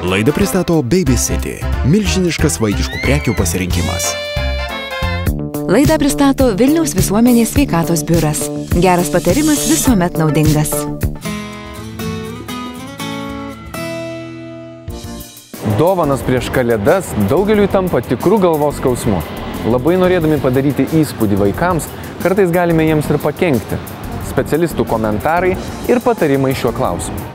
Laidą pristato Baby City – milžiniškas vaikiškų prekių pasirinkimas. Laidą pristato Vilniaus visuomenės sveikatos biuras. Geras patarimas visuomet naudingas. Dovanos prieš kalėdas daugeliui tampa tikrų galvos skausmu. Labai norėdami padaryti įspūdį vaikams, kartais galime jiems ir pakenkti. Specialistų komentarai ir patarimai šiuo klausimu.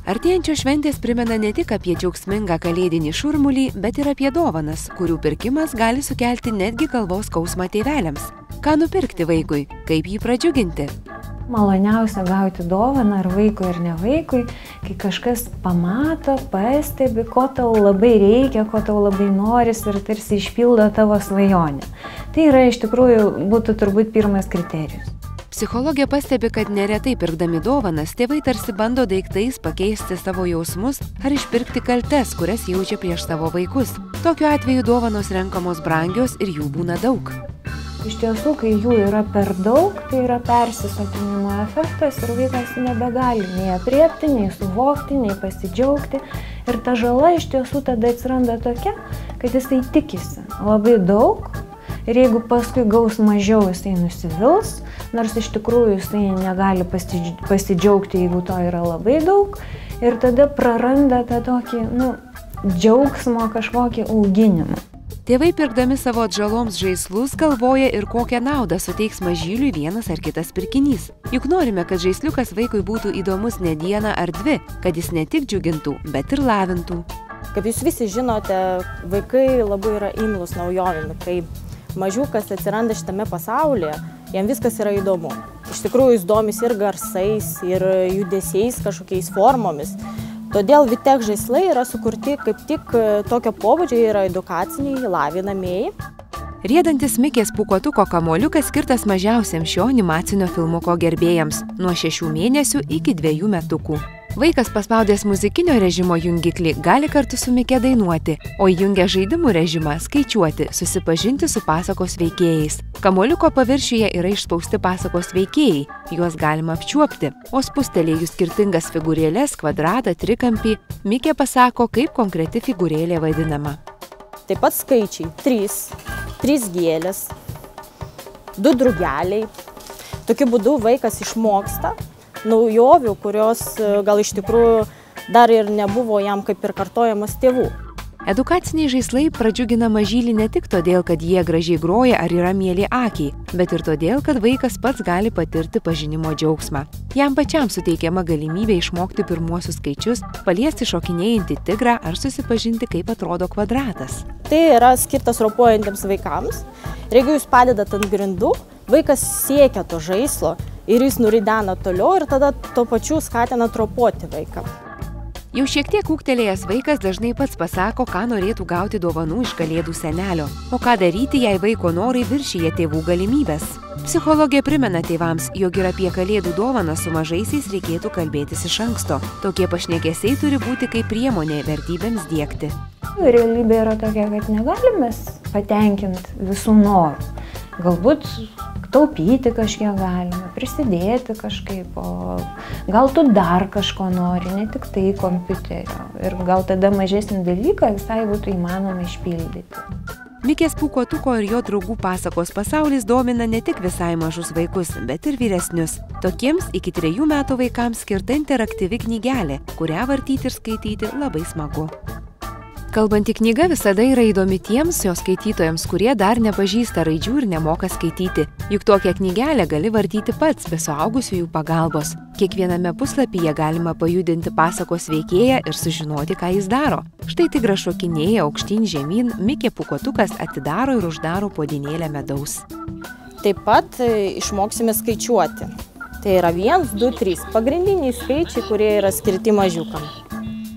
Artėjančios šventės primena ne tik apie džiaugsmingą kalėdinį šurmulį, bet ir apie dovanas, kurių pirkimas gali sukelti netgi galvos skausmą tėveliams. Ką nupirkti vaikui, kaip jį pradžiuginti? Maloniausia gauti dovaną ar vaikui ar ne vaikui, kai kažkas pamato, pastebi, ko tau labai reikia, ko tau labai noris ir tarsi išpildo tavo svajonę. Tai yra iš tikrųjų būtų turbūt pirmas kriterijus. Psichologė pastebi, kad neretai pirkdami dovanas, tėvai tarsi bando daiktais pakeisti savo jausmus ar išpirkti kaltes, kurias jaučia prieš savo vaikus. Tokiu atveju dovanos renkamos brangios ir jų būna daug. Iš tiesų, kai jų yra per daug, tai yra persisotinimo efektas ir vaikas nebegali nei apriepti, nei suvokti, nei pasidžiaugti. Ir ta žala iš tiesų tada atsiranda tokia, kad jisai tikisi labai daug ir jeigu paskui gaus mažiau, jisai nusivils, nors iš tikrųjų jisai negali pasidžiaugti, jeigu to yra labai daug. Ir tada praranda tą tokį, džiaugsmo kažkokį auginimą. Tėvai pirkdami savo atžaloms žaislus galvoja ir kokią naudą suteiks mažyliui vienas ar kitas pirkinys. Juk norime, kad žaisliukas vaikui būtų įdomus ne dieną ar dvi, kad jis ne tik džiugintų, bet ir lavintų. Kaip jūs visi žinote, vaikai labai yra imlūs naujovėm. Kai mažiukas atsiranda šitame pasaulyje, jam viskas yra įdomu. Iš tikrųjų jis domisi ir garsais, ir judesiais, kažkokiais formomis. Todėl Vitek žaislai yra sukurti kaip tik tokio pobūdžio, yra edukaciniai, lavinamieji. Riedantis Mikės pūkuotuko kamuoliukas skirtas mažiausiems šio animacinio filmuko gerbėjams – nuo 6 mėnesių iki 2 metukų. Vaikas paspaudęs muzikinio režimo jungiklį gali kartu su Mike dainuoti, o įjungę žaidimų režimą skaičiuoti, susipažinti su pasakos veikėjais. Kamuoliuko paviršiuje yra išspausti pasakos veikėjai, juos galima apčiuopti, o spustelėjus skirtingas figūrėlės, kvadratą, trikampį, Mike pasako, kaip konkreti figūrėlė vadinama. Taip pat skaičiai 3 gėlės, 2 drugeliai. Tokiu būdu vaikas išmoksta naujovių, kurios gal iš tikrųjų dar ir nebuvo jam kaip ir kartojamos tėvų. Edukaciniai žaislai pradžiugina mažylį ne tik todėl, kad jie gražiai groja ar yra mieli akiai, bet ir todėl, kad vaikas pats gali patirti pažinimo džiaugsmą. Jam pačiam suteikiama galimybė išmokti pirmuosius skaičius, paliesti šokinėjantį tigrą ar susipažinti, kaip atrodo kvadratas. Tai yra skirtas ropojantiems vaikams. Ir jeigu jūs padedat ant grindų, vaikas siekia to žaislo ir jis nuridena toliau ir tada tuo pačiu skatina ropoti vaiką. Jau šiek tiek ūgtelėjęs vaikas dažnai pats pasako, ką norėtų gauti dovanų iš kalėdų senelio, o ką daryti, jei vaiko norai viršyje tėvų galimybės. Psichologė primena tėvams, jog ir apie kalėdų dovaną su mažaisiais reikėtų kalbėtis iš anksto. Tokie pašnekesiai turi būti kaip priemonė vertybėms diegti. Realybė yra tokia, kad negalime patenkinti visų norų. Galbūt taupyti kažkiek galime, prisidėti kažkaip, o gal tu dar kažko nori, ne tik tai kompiuterio. Ir gal tada mažesnį dalyką visai būtų įmanoma išpildyti. Mikės pūkuotuko ir jo draugų pasakos pasaulis domina ne tik visai mažus vaikus, bet ir vyresnius. Tokiems iki 3 metų vaikams skirta interaktyvi knygelė, kurią vartyti ir skaityti labai smagu. Kalbanti knyga visada yra įdomi tiems jos skaitytojams, kurie dar nepažįsta raidžių ir nemoka skaityti. Juk tokią knygelę gali vartyti pats be suaugusiųjų pagalbos. Kiekviename puslapyje galima pajudinti pasakos veikėją ir sužinoti, ką jis daro. Štai tigras šokinėja aukštyn žemyn, Mikė pūkuotukas atidaro ir uždaro puodynėlę medaus. Taip pat išmoksime skaičiuoti. Tai yra 1, 2, 3 pagrindiniai skaičiai, kurie yra skirti mažiukam.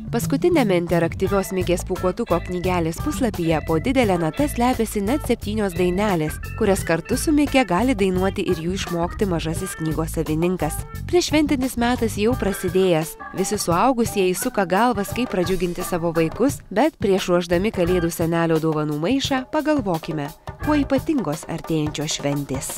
Paskutinėme interaktyvios Mikės pūkuotuko knygelės puslapyje po didelę natą slepiasi net 7 dainelės, kurias kartu su Mike gali dainuoti ir jų išmokti mažasis knygos savininkas. Prieššventinis metas jau prasidėjęs. Visi suaugusieji suka galvas, kaip pradžiuginti savo vaikus, bet prieš ruošdami kalėdų senelio dovanų maišą pagalvokime, kuo ypatingos artėjančios šventės.